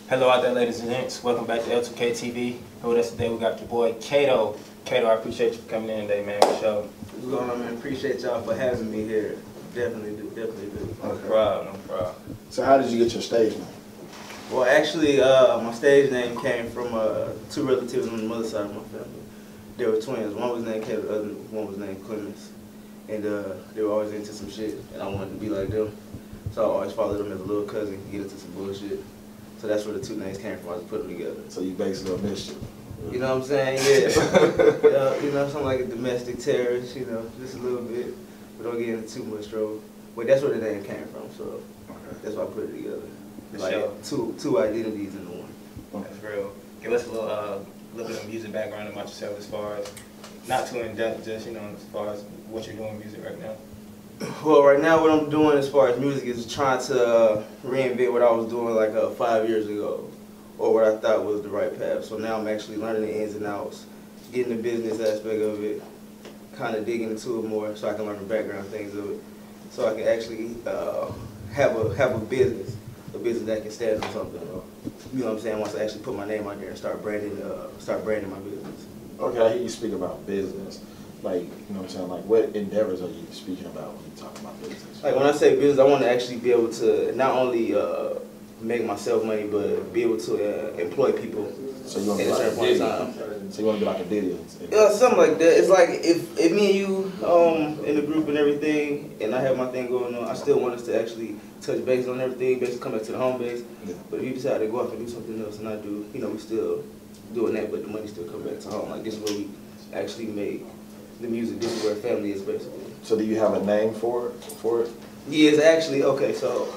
Hello out there, ladies and gents. Welcome back to L2K TV. Here with us today, we got your boy Kato. Kato, I appreciate you for coming in today, man. For sure. What's going on, man? Appreciate y'all for having me here. Definitely do. No problem. So how did you get your stage name? Well, actually, my stage name came from two relatives on the mother side of my family. They were twins. One was named Kato, the other one was named Clemenz. And they were always into some shit, and I wanted to be like them. So I always followed them as a little cousin, get into some bullshit. So that's where the two names came from. I just put them together. So you basically a mischief. You know what I'm saying? Yeah. You know, something like a domestic terrorist, you know, just a little bit. But don't get into too much trouble. But that's where the name came from, so that's why I put it together. Like two identities in one. That's real. Give us a little bit of music background about yourself as far as, not too in depth, just, you know, as far as what you're doing music right now. Well, right now what I'm doing as far as music is trying to reinvent what I was doing like 5 years ago, or what I thought was the right path. So now I'm actually learning the ins and outs, getting the business aspect of it, kind of digging into it more so I can learn the background things of it, so I can actually have a business that can stand on something. You know what I'm saying? Once I actually put my name out there and start branding my business. Okay, I hear you speak about business. Like, you know what I'm saying? Like, what endeavors are you speaking about when you talk about business? Like, when I say business, I want to actually be able to not only make myself money, but be able to employ people So you want to at a certain point in time. So you want to be like a Diddy? Yeah, something like that. It's like if me and you in the group and everything, and I have my thing going on, I still want us to actually touch base on everything, basically come back to the home base. Yeah. But if you decide to go off and do something else, and I do, you know, we still doing that, but the money still come back to home. Like, this is where we actually make the music. This is where family is, basically. So do you have a name for it? Yeah, it's actually, okay, so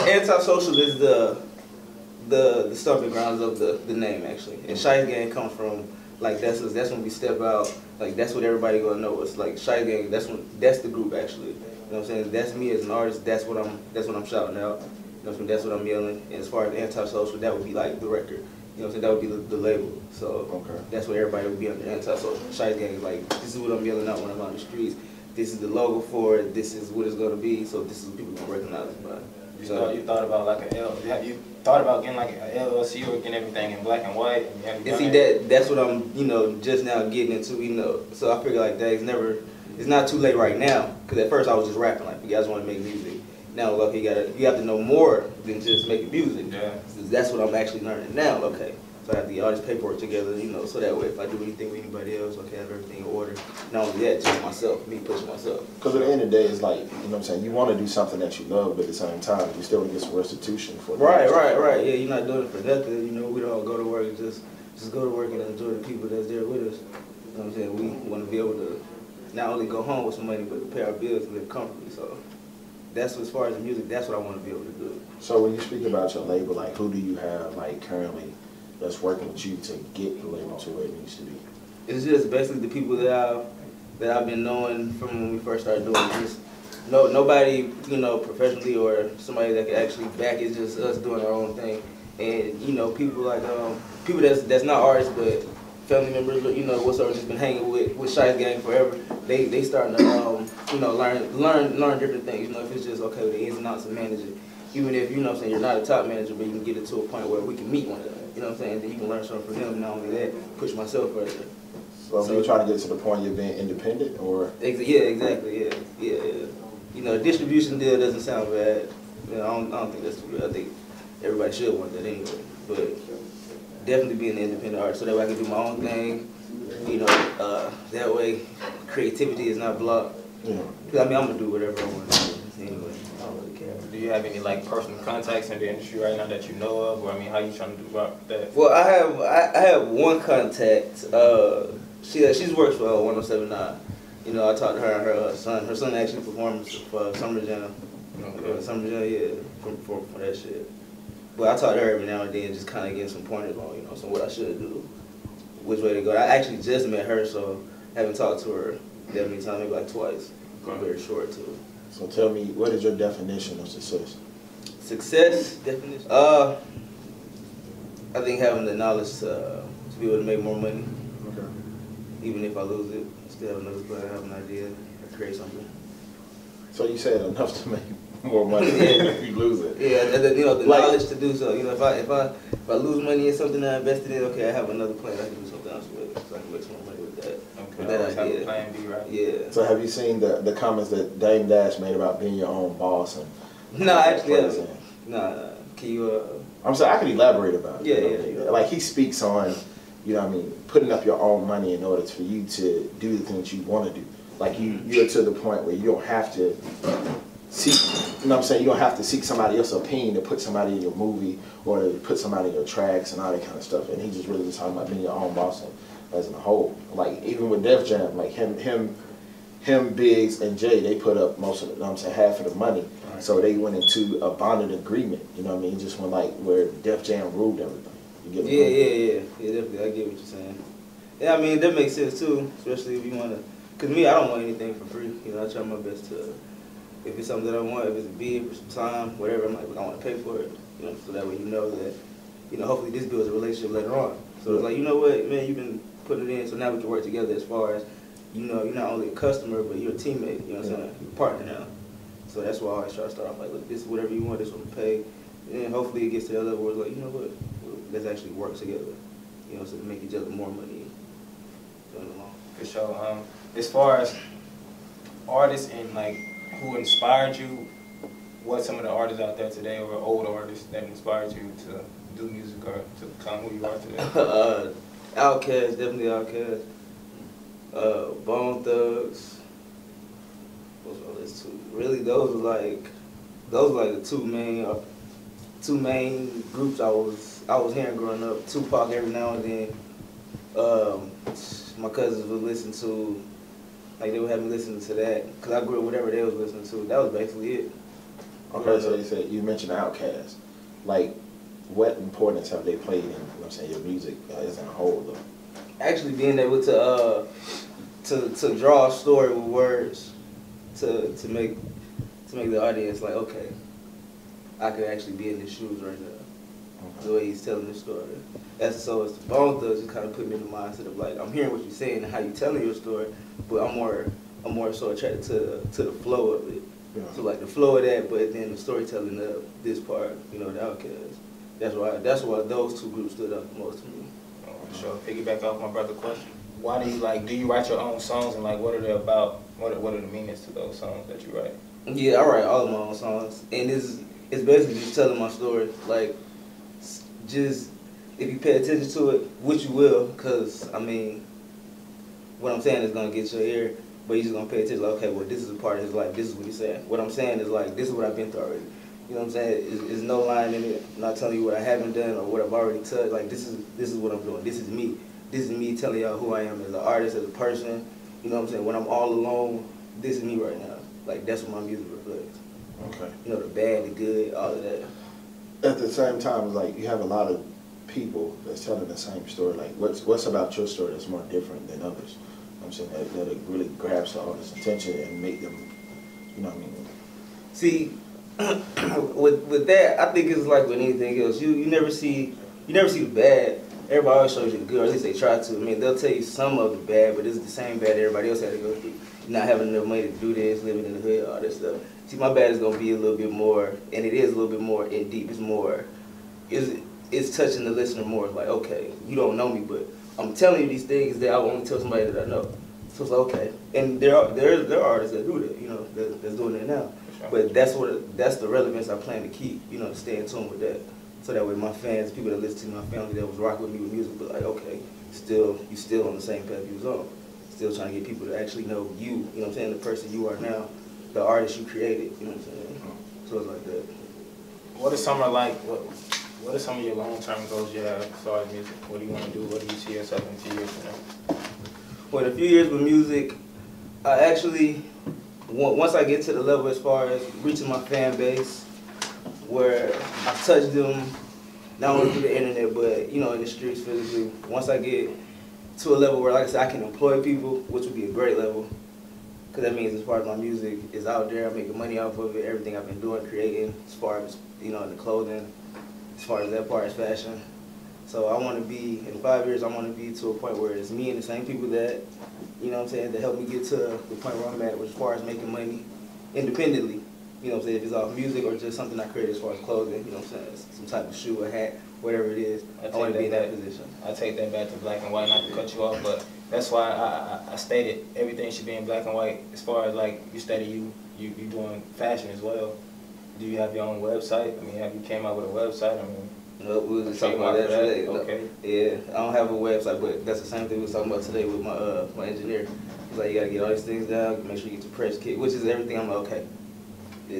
antisocial is the stomping grounds of the name, actually. And Shice Gang comes from, like, that's when we step out, like, that's what everybody gonna know us. Like, Shice Gang, that's the group, actually. You know what I'm saying? That's me as an artist, that's what I'm shouting out. You know what I'm saying? That's what I'm yelling. And as far as antisocial, that would be like the record. You know what I'm saying? That would be the label. So that's what everybody would be under. Antisocial. Shice Gang is like, this is what I'm yelling out when I'm on the streets. This is the logo for it. This is what it's gonna be. So this is what people gonna recognize it by. You thought about like you thought about getting like an LLC or getting everything in black and white? And see, that's what I'm, you know, just now getting into, you know. So I figure like that it's not too late right now. Cause at first I was just rapping like, you guys want to make music. Now, look, you have to know more than just making music. Yeah. That's what I'm actually learning now. Okay. So I have to get all this paperwork together, you know, so that way if I do anything with anybody else, okay, I have everything in order. Not only that, just myself, me pushing myself. Because at the end of the day, it's like, you know what I'm saying, you want to do something that you love, but at the same time, you still want to get some restitution for it. Right. Yeah, you're not doing it for nothing. You know, we don't go to work and just go to work and enjoy the people that's there with us. You know what I'm saying? We want to be able to not only go home with some money, but to pay our bills and live comfortably. So that's as far as the music, that's what I want to be able to do. So when you speak about your label, like, who do you have, like, currently that's working with you to get the label to where it needs to be? It's just basically the people that I've been knowing from when we first started doing this. Nobody, you know, professionally or somebody that can actually back it. It's just us doing our own thing. And, you know, people like people that's not artists but family members, you know, what's already just been hanging with Shice Gang forever. They starting to you know, learn different things. You know, if it's just okay with the ins and outs of managing. Even if, you know what I'm saying, you're not a top manager, but you can get it to a point where we can meet one another. You know what I'm saying? Then you can learn something from them. Not only that, push myself further. So you're trying to get to the point you're being independent, or? Yeah, exactly. Yeah. You know, a distribution deal doesn't sound bad. You know, I don't think that's too bad. I think everybody should want that anyway. But definitely being an independent artist, so that way I can do my own thing. You know, that way creativity is not blocked. Yeah. I mean, I'm gonna do whatever I want to do anyway. I don't really care. Do you have any like personal contacts in the industry right now that you know of, or I mean, how you trying to do about that? Well, I have one contact. She works for 1079. You know, I talked to her and her son. Her son actually performs for Summer Jam. Okay. Summer Jam, yeah, for that shit. But I talk to her every now and then, just kind of getting some pointers on, you know, so what I should do, which way to go. I actually just met her, so I haven't talked to her that many times, maybe like twice. Okay. Very short too. So tell me, what is your definition of success? Success definition? I think having the knowledge to be able to make more money. Okay. Even if I lose it, still have another plan, have an idea, create something. So you said enough to make more money if you lose it. Yeah, the knowledge to do so. You know, if I lose money in something that I invested in, okay, I have another plan. I can do something else with it, so I can make some more money with that. Okay. With that Always have a idea. plan B, right? Yeah. So have you seen the comments that Dame Dash made about being your own boss? And No, actually, nah. Can you? I'm sorry, I could elaborate about it. Yeah, yeah. Like he speaks on, you know what I mean, putting up your own money in order for you to do the things you want to do. Like you're to the point where you don't have to seek, you know what I'm saying, you don't have to seek somebody else's opinion to put somebody in your movie or to put somebody in your tracks and all that kind of stuff. And he just really was talking about being your own boss as a whole. Like even with Def Jam, like him, Biggs, and Jay, they put up most of the, you know what I'm saying, half of the money. Right. So they went into a bonded agreement, you know what I mean? Just when like where Def Jam ruled everything. You get Yeah, definitely. I get what you're saying. Yeah, I mean, that makes sense too, especially if you want to, because me, I don't want anything for free. You know, I try my best to, if it's something that I want, if it's a bid for some time, whatever, I'm like, I want to pay for it. You know, so that way you know that, you know, hopefully this builds a relationship later on. So it's like, you know what, man, you've been putting it in, so now we can work together as far as, you know, you're not only a customer, but you're a teammate, you know what I'm saying? You're a partner now. So that's why I always try to start off like, look, this is whatever you want, this is what I'm pay. And then hopefully it gets to the level where it's like, you know what, let's actually work together, you know, so to make each other more money going along. For sure. As far as artists and like who inspired you, what some of the artists out there today or old artists that inspired you to do music or to become who you are today? Outkast, definitely Outkast. Bone Thugs. What's all this two? Really, those were like the two main groups I was hearing growing up. Tupac every now and then. My cousins would listen to, like they would have me listen to that, because I grew up whatever they was listening to. That was basically it. Okay, so you said, you mentioned Outkast. Like, what importance have they played in, you know what I'm saying, your music as a whole though? Actually being able to draw a story with words, to make the audience like, okay, I could actually be in his shoes right now. Okay. The way he's telling the story. So it's Bone Thugs just kind of put me in the mindset of like, I'm hearing what you're saying and how you're telling your story, but I'm more so attracted to the flow of it. Yeah. So like the flow of that, but then the storytelling of this part, you know, the Outkast. That's why those two groups stood out the most to me. Oh, for sure. Piggyback off my brother's question. Why do you write your own songs, and like what are they about? What are the meanings to those songs that you write? Yeah, I write all of my own songs, and it's basically just telling my story. Like, just if you pay attention to it, which you will, because I mean, what I'm saying is gonna get your ear, but you're just gonna pay attention. Like, okay, well, this is a part of his life. This is what he's saying. What I'm saying is like, this is what I've been through already. You know what I'm saying? There's no line in it. I'm not telling you what I haven't done or what I've already touched. Like, this is what I'm doing. This is me. This is me telling y'all who I am as an artist, as a person. You know what I'm saying? When I'm all alone, this is me right now. Like, that's what my music reflects. Okay. You know, the bad, the good, all of that. At the same time, like, you have a lot of people that's telling the same story. Like, what's about your story that's more different than others? I'm saying that it really grabs the audience's attention and make them, you know what I mean? See, with that, I think it's like with anything else. You never see the bad. Everybody always shows you the good, or at least they try to. I mean, they'll tell you some of the bad, but it's the same bad everybody else had to go through. Not having enough money to do this, living in the hood, all that stuff. See, my bad is gonna be a little bit more, and it is a little bit more in deep. It's more, it's touching the listener more. Like, okay, you don't know me, but I'm telling you these things that I will only tell somebody that I know. So it's like, okay, and there are artists that do that, you know, that's doing it now. Sure. But that's the relevance I plan to keep, you know, to stay in tune with that. So that way my fans, people that listen to my family that was rocking with me with music, but like, okay, you still on the same path you was on. Still trying to get people to actually know you know what I'm saying, the person you are now, the artist you created, you know what I'm saying? So it's like that. What are some of your long-term goals you have as far as music? What do you want to do? What do you see yourself in 2 years from now? Well, in a few years with music, I actually, once I get to the level as far as reaching my fan base, where I touch them, not only through the internet, but, you know, in the streets physically. Once I get to a level where, like I said, I can employ people, which would be a great level, because that means as far as my music is out there, I'm making money off of it, everything I've been doing, creating, as far as, you know, in the clothing, as far as that part is fashion. So I want to be, in 5 years, I want to be to a point where it's me and the same people that, you know what I'm saying, that help me get to the point where I'm at, as far as making money independently. You know what I'm saying? If it's off music or just something I create as far as clothing, you know what I'm saying? Some type of shoe, a hat, whatever it is. I want to be in that position. I take that back to black and white, not to cut you off, but that's why I stated everything should be in black and white. As far as like you stated you doing fashion as well. Do you have your own website? I mean, have you came out with a website? I mean, no, we was just talking about that today. Okay. Yeah, I don't have a website, but that's the same thing we was talking about today with my engineer. He's like, you gotta get all these things down, make sure you get your press kit, which is everything. I'm like, okay.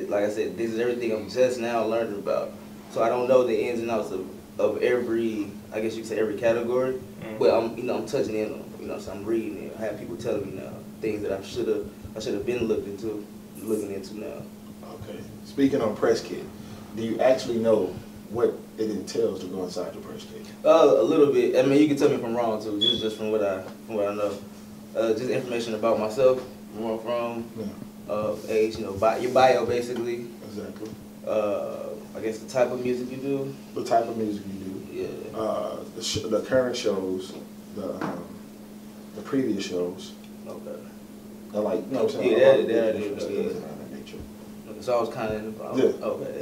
Like I said, this is everything I'm just now learning about. So I don't know the ins and outs of every, I guess you could say every category, but I'm touching in on them. You know, so I'm reading it. I have people telling me now things that I should have been looking into now. Okay. Speaking on press kit, do you actually know what it entails to go inside the press kit? A little bit. I mean, you can tell me if I'm wrong too. Just from what I know. Just information about myself, where I'm from, age, you know, your bio basically. Exactly. I guess the type of music you do. The type of music you do. Yeah. The current shows, the previous shows. Okay. And like, you know what I'm saying? Yeah. So I was kind of involved. Yeah. Okay.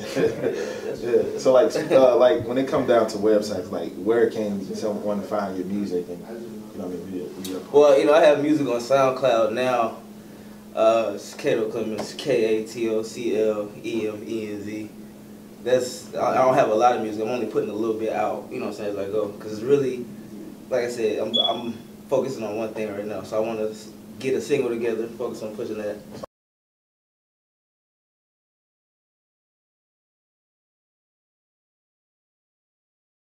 Yeah. So like when it comes down to websites, like where can someone find your music and you know what I mean? Well, you know, I have music on SoundCloud now. It's Kato Clemenz, Clemenz. I don't have a lot of music. I'm only putting a little bit out. You know what I'm saying, as I go, because it's really, like I said, I'm focusing on one thing right now. So I want to get a single together, focus on pushing that.